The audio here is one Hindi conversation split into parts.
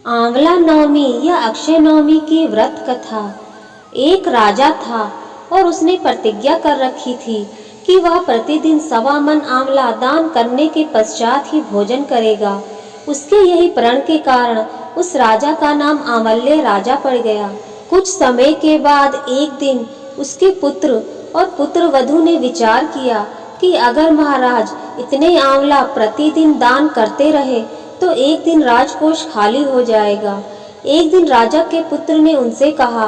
आंवला नवमी या अक्षय नवमी की व्रत कथा। एक राजा था और उसने प्रतिज्ञा कर रखी थी कि वह प्रतिदिन 1.25 मन आंवला दान करने के पश्चात ही भोजन करेगा। उसके यही प्रण के कारण उस राजा का नाम आंवल्य राजा पड़ गया। कुछ समय के बाद एक दिन उसके पुत्र और पुत्रवधू ने विचार किया कि अगर महाराज इतने आंवला प्रतिदिन दान करते रहे तो एक दिन राजकोष खाली हो जाएगा। एक दिन राजा के पुत्र ने उनसे कहा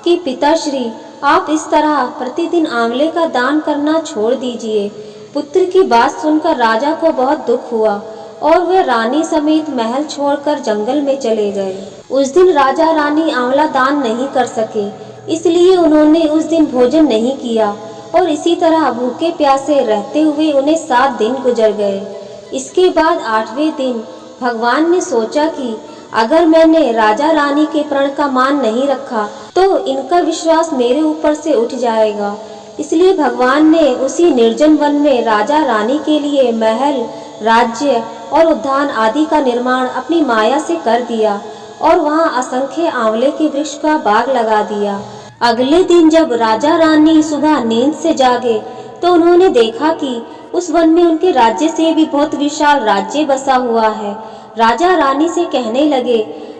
कि पिताश्री, आप इस तरह प्रतिदिन आंवले का दान करना छोड़ दीजिए। पुत्र की बात सुनकर राजा को बहुत दुख हुआ और वह रानी समेत महल छोड़कर जंगल में चले गए। उस दिन राजा रानी आंवला दान नहीं कर सके, इसलिए उन्होंने उस दिन भोजन नहीं किया और इसी तरह भूखे प्यासे रहते हुए उन्हें 7 दिन गुजर गए। इसके बाद 8वें दिन भगवान ने सोचा कि अगर मैंने राजा रानी के प्रण का मान नहीं रखा तो इनका विश्वास मेरे ऊपर से उठ जाएगा। इसलिए भगवान ने उसी निर्जन वन में राजा रानी के लिए महल, राज्य और उद्यान आदि का निर्माण अपनी माया से कर दिया और वहां असंख्य आंवले के वृक्ष का बाग लगा दिया। अगले दिन जब राजा रानी सुबह नींद से जागे तो उन्होंने देखा कि उस वन में उनके राज्य से भी बहुत विशाल राज्य बसा हुआ है। राजा रानी से कहने लगे,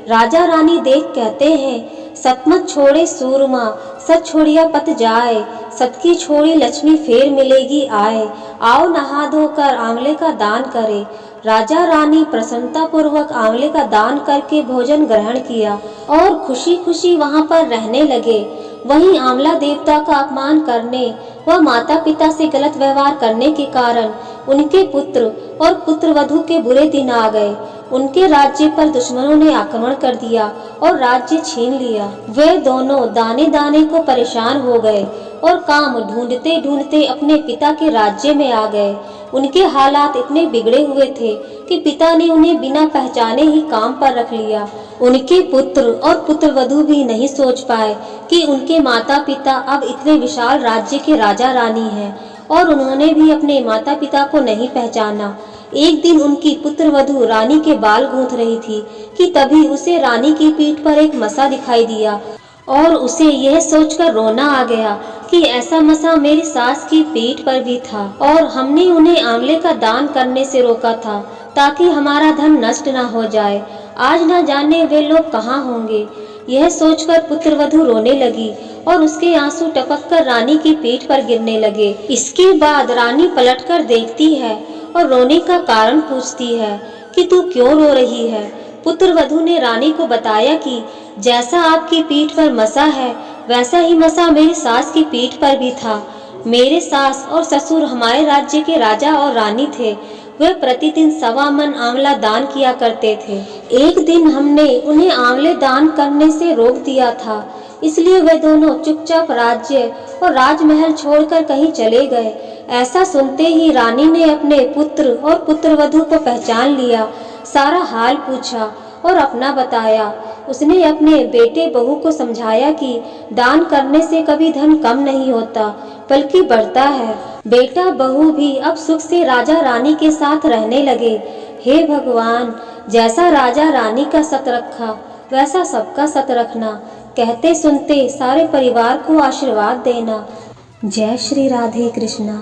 राजा रानी देख कहते हैं, सतमत छोड़े सूरमा, सत छोड़िया पत जाए, सत की छोड़ी लक्ष्मी फेर मिलेगी आए, आओ नहा धोकर आंवले का दान करे। राजा रानी प्रसन्नता पूर्वक आंवले का दान करके भोजन ग्रहण किया और खुशी खुशी वहां पर रहने लगे। वहीं आंवला देवता का अपमान करने व माता पिता से गलत व्यवहार करने के कारण उनके पुत्र और पुत्रवधू के बुरे दिन आ गए। उनके राज्य पर दुश्मनों ने आक्रमण कर दिया और राज्य छीन लिया। वे दोनों दाने दाने को परेशान हो गए और काम ढूंढते ढूंढते अपने पिता के राज्य में आ गए। उनके हालात इतने बिगड़े हुए थे कि पिता ने उन्हें बिना पहचाने ही काम पर रख लिया। उनके पुत्र और पुत्रवधू भी नहीं सोच पाए कि उनके माता पिता अब इतने विशाल राज्य के राजा रानी हैं और उन्होंने भी अपने माता पिता को नहीं पहचाना। एक दिन उनकी पुत्रवधू रानी के बाल गूंथ रही थी कि तभी उसे रानी की पीठ पर एक मसा दिखाई दिया और उसे यह सोचकर रोना आ गया कि ऐसा मसा मेरी सास की पीठ पर भी था और हमने उन्हें आंवले का दान करने से रोका था ताकि हमारा धन नष्ट न हो जाए। आज न जाने वे लोग कहाँ होंगे। यह सोचकर पुत्रवधू रोने लगी और उसके आंसू टपककर रानी की पीठ पर गिरने लगे। इसके बाद रानी पलटकर देखती है और रोने का कारण पूछती है कि तू क्यों रो रही है। पुत्रवधू ने रानी को बताया कि जैसा आपकी पीठ पर मसा है वैसा ही मसा मेरी सास की पीठ पर भी था। मेरे सास और ससुर हमारे राज्य के राजा और रानी थे। वे प्रतिदिन 1.25 मन आंवला दान किया करते थे। एक दिन हमने उन्हें आंवले दान करने से रोक दिया था, इसलिए वे दोनों चुपचाप राज्य और राजमहल छोड़कर कहीं चले गए। ऐसा सुनते ही रानी ने अपने पुत्र और पुत्रवधू को पहचान लिया, सारा हाल पूछा और अपना बताया। उसने अपने बेटे बहू को समझाया कि दान करने से कभी धन कम नहीं होता बल्कि बढ़ता है। बेटा बहू भी अब सुख से राजा रानी के साथ रहने लगे। हे भगवान, जैसा राजा रानी का सत रखा वैसा सबका सत रखना। कहते सुनते सारे परिवार को आशीर्वाद देना। जय श्री राधे कृष्णा।